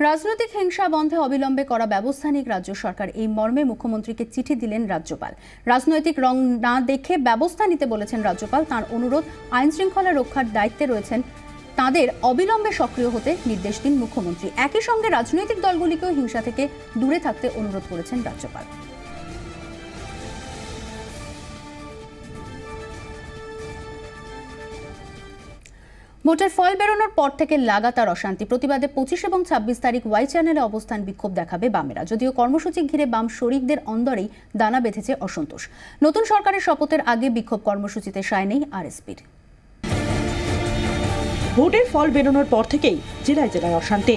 রাজনৈতিক হিংসা বন্ধে অবিলম্বে করা ব্যবস্থা নিক রাজ্য সরকার, এই মর্মে মুখ্যমন্ত্রীকে চিঠি দিলেন রাজ্যপাল। রাজনৈতিক রং না দেখে ব্যবস্থা নিতে বলেছেন রাজ্যপাল। তাঁর অনুরোধ, আইন শৃঙ্খলা রক্ষার দায়িত্বে রয়েছেন তাদের অবিলম্বে সক্রিয় হতে নির্দেশ দিন মুখ্যমন্ত্রী। একই সঙ্গে রাজনৈতিক দলগুলিকেও হিংসা থেকে দূরে থাকতে অনুরোধ করেছেন রাজ্যপাল। ভোটের ফল বেরোনোর পর থেকে লাগাতার অশান্তি। প্রতিবাদে 25 এবং 26 তারিখ ওয়াই চ্যানেলে অবস্থান বিক্ষোভ দেখাবে বামেরা। যদিও কর্মসূচি ঘিরে বাম শরিকদের অন্দরেই দানা বেঁধেছে অসন্তোষ। নতুন সরকারের শপথের আগে বিক্ষোভ কর্মসূচিতে সায় নেই আরএসপির। ভোটের ফল বেরোনোর পর থেকেই জেলায় জেলায় অশান্তি।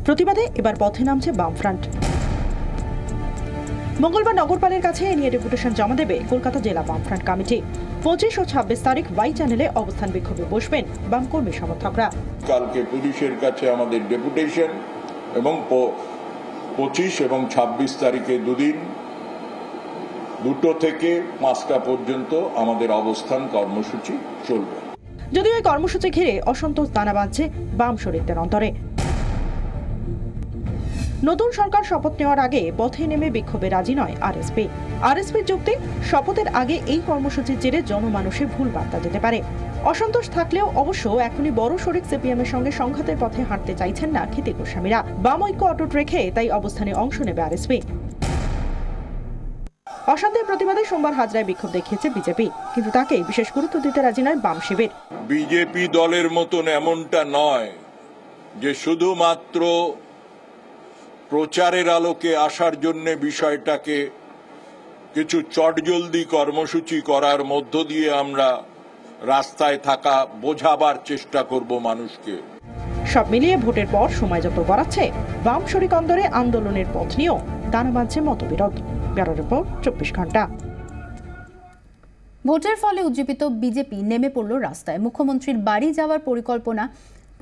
প্রতিবাদে এবার পথে নামছে বামফ্রন্ট। মঙ্গলবার নগরপালের কাছে এ নিয়ে ডেপুটেশন জমা দেবে কলকাতা জেলা বামফ্রন্ট কমিটি। 25 ও 26 তারিখ ওয়াই চ্যানেলে অবস্থান বিক্ষোভে বসবেন বাম কর্মী সমর্থকরা। কালকে পুলিশের কাছে আমাদের ডেপুটেশন এবং 25 এবং 26 তারিখে দুদিন 2টো থেকে 5টা পর্যন্ত আমাদের অবস্থান কর্মসূচি চলবে। যদিও এই কর্মসূচি ঘিরে অসন্তোষ দানা বাঁধছে বাম শরিকদের অন্তরে। নতুন সরকার শপথ নেওয়ার আগে পথে নেমে বিক্ষোভে রাজি নয় আরএসপি। আরএসপির যুক্তি, শপথের আগে এই কর্মসূচির জেরে জনমানসে ভুল বার্তা যেতে পারে। অসন্তোষ থাকলেও অবশ্য এখনই বড় শরিক সিপিএম এর সঙ্গে সংঘাতের পথে হাঁটতে চাইছেন না ক্ষিতি গোস্বামীরা। বাম ঐক্য অটুট রেখে তাই অবস্থানে অংশ নেবে আরএসপি। অশান্তির প্রতিবাদে সোমবার হাজরায় বিক্ষোভ দেখিয়েছে বিজেপি, কিন্তু তাকে বিশেষ গুরুত্ব দিতে রাজি নয় বাম শিবির। বিজেপি দলের মতন এমনটা নয় যে শুধুমাত্র প্রচারের আলোকে আসার জন্য বিষয়টাকে কিছু চটজলদি কর্মসূচি করার মধ্য দিয়ে আমরা রাস্তায় থাকা বোঝাবার চেষ্টা করব মানুষকে। সব মিলিয়ে ভোটের পর সময় যত গড়াচ্ছে, বাম শরিক অন্দরে আন্দোলনের পথ নিয়েও দানা বাঁধছে মতবিরোধ। ব্যুরো রিপোর্ট, 24 ঘন্টা। ভোটের ফলে উজ্জীবিত বিজেপি নেমে পড়ল রাস্তায়। মুখ্যমন্ত্রীর বাড়ি যাওয়ার পরিকল্পনা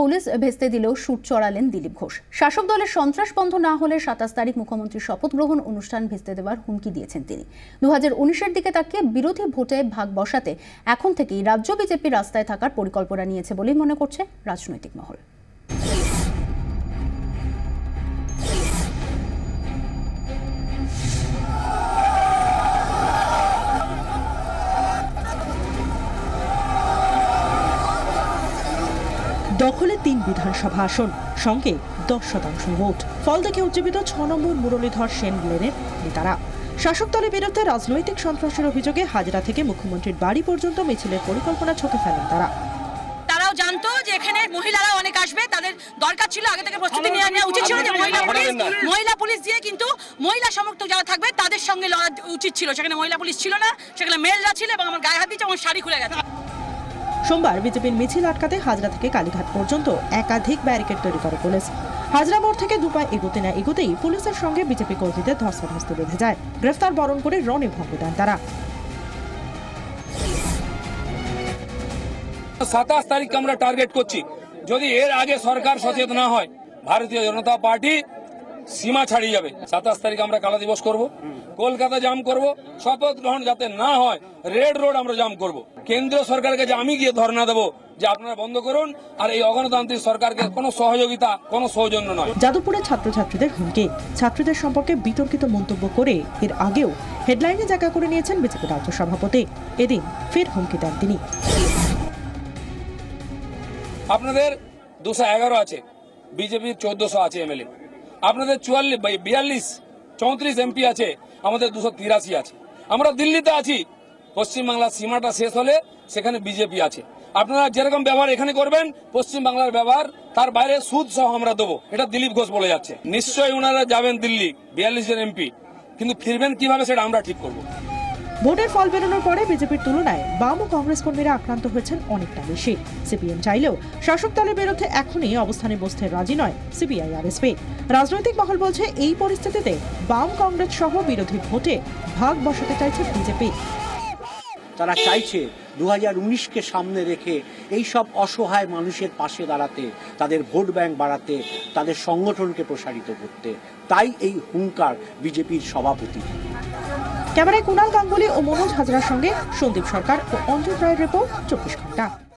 পুলিশ ভেস্তে দিলেও শুট চড়ালেন দিলীপ ঘোষ। শাসক দলের সন্ত্রাস বন্ধ না হলে 27 তারিখ মুখ্যমন্ত্রীর শপথ গ্রহণ অনুষ্ঠান ভেস্তে দেওয়ার হুমকি দিয়েছেন তিনি। 2019-এর দিকে তাকিয়ে বিরোধী ভোটে ভাগ বসাতে এখন থেকেই রাজ্য বিজেপি রাস্তায় থাকার পরিকল্পনা নিয়েছে বলেই মনে করছে রাজনৈতিক মহল। দখলে 3 বিধানসভা আসন, সঙ্গে 10% ভোট। ফল দেখে উজ্জীবিত 6 নম্বর মুরলীধর সেন লেনের নেতারা। শাসক দলের বিরুদ্ধে রাজনৈতিক সন্ত্রাসের অভিযোগে হাজরা থেকে মুখ্যমন্ত্রীর বাড়ি পর্যন্ত মিছিলের পরিকল্পনা ছকে ফেলেন তারা। তারাও জানতো যে এখানে মহিলারা অনেক আসবে, তাদের দরকার ছিল আগে থেকে প্রস্তুতি নেওয়া উচিত ছিল যে মহিলা পুলিশ দিয়ে কিন্তু মহিলা সমর্থক যারা থাকবে তাদের সঙ্গে লড়া উচিত ছিল। সেখানে মহিলা পুলিশ ছিল না, সেখানে মেলরা ছিল এবং আমার গায়ে হাত দিচ্ছে, আমার শাড়ি খুলে গেছে। সোমবার বিজেপির মিছিল আটকাতে হাজরা থেকে কালীঘাট পর্যন্ত একাধিক ব্যারিকেড তৈরি করে পুলিশ। হাজরা মোড় থেকে দুপায় এগোতে না এগোতেই পুলিশের সঙ্গে বিজেপি কর্মীদের ধস্তাধস্তি বেঁধে যায়। গ্রেফতার বরণ করে রণে ভঙ্গ দেন তারা। 27 তারিখকে আমরা টার্গেট করছি। যদি এর আগে সরকার সচেতন না হয়, ভারতীয় জনতা পার্টি সীমা ছাড়িয়ে যাবে। 27 তারিখ আমরা কালা দিবস করব, কলকাতা জাম করব, শপথ গ্রহণ যাতে না হয় রেড রোড আমরা জাম করব। কেন্দ্রীয় সরকারকে যে আমি গিয়ে ধর্ণা দেবো যে আপনারা বন্ধ করুন, আর এই অগণতান্ত্রিক সরকারকে কোনো সহযোগিতা, কোনো সৌজন্য নয়। যাদবপুরে ছাত্রছাত্রীদের হুমকি, ছাত্রীদের সম্পর্কে বিতর্কিত মন্তব্য করে এর আগেও হেডলাইনে জায়গা করে নিয়েছেন বিজেপি রাজ্য সভাপতি। এদিন ফের হুমকি দেন তিনি। আপনাদের 211 আছে, বিজেপির 1400 আছে এমএলএ। আপনাদের 42, 34 এমপি আছে, আমাদের 283 আছে। আমরা দিল্লিতে আছি, পশ্চিমবাংলার সীমাটা শেষ হলে সেখানে বিজেপি আছে। আপনারা যেরকম ব্যবহার এখানে করবেন, পশ্চিমবাংলার ব্যবহার তার বাইরে সুদ সহ আমরা দেবো, এটা দিলীপ ঘোষ বলে যাচ্ছে। নিশ্চয়ই ওনারা যাবেন দিল্লি, 42 জন এমপি, কিন্তু ফিরবেন কিভাবে সেটা আমরা ঠিক করবো। ভোটের ফল বেরোনোর পরে বিজেপির তুলনায় বাম ও কংগ্রেস কর্মীরা আক্রান্ত হয়েছেন অনেকটা বেশি। সিপিএম চাইলেও শাসক দলের বিরুদ্ধে এখনই অবস্থানে বসতে রাজি নয় সিপিআই আরএসপি। রাজনৈতিক মহল বলছে এই পরিস্থিতিতে বাম কংগ্রেস সহ বিরোধী ভোটে ভাগ বসাতে চাইছে বিজেপি। তারা চাইছে 2019কে সামনে রেখে এই সব অসহায় মানুষের পাশে দাঁড়াতে, তাদের ভোট ব্যাংক বাড়াতে, তাদের সংগঠনকে প্রসারিত করতে। তাই এই হুঙ্কার বিজেপির সভাপতি। ক্যামেরায় কুণাল গাঙ্গুলি ও মনোজ হাজরার সঙ্গে সন্দীপ সরকার ও অঞ্জন রায়ের রিপোর্ট, 24 ঘন্টা।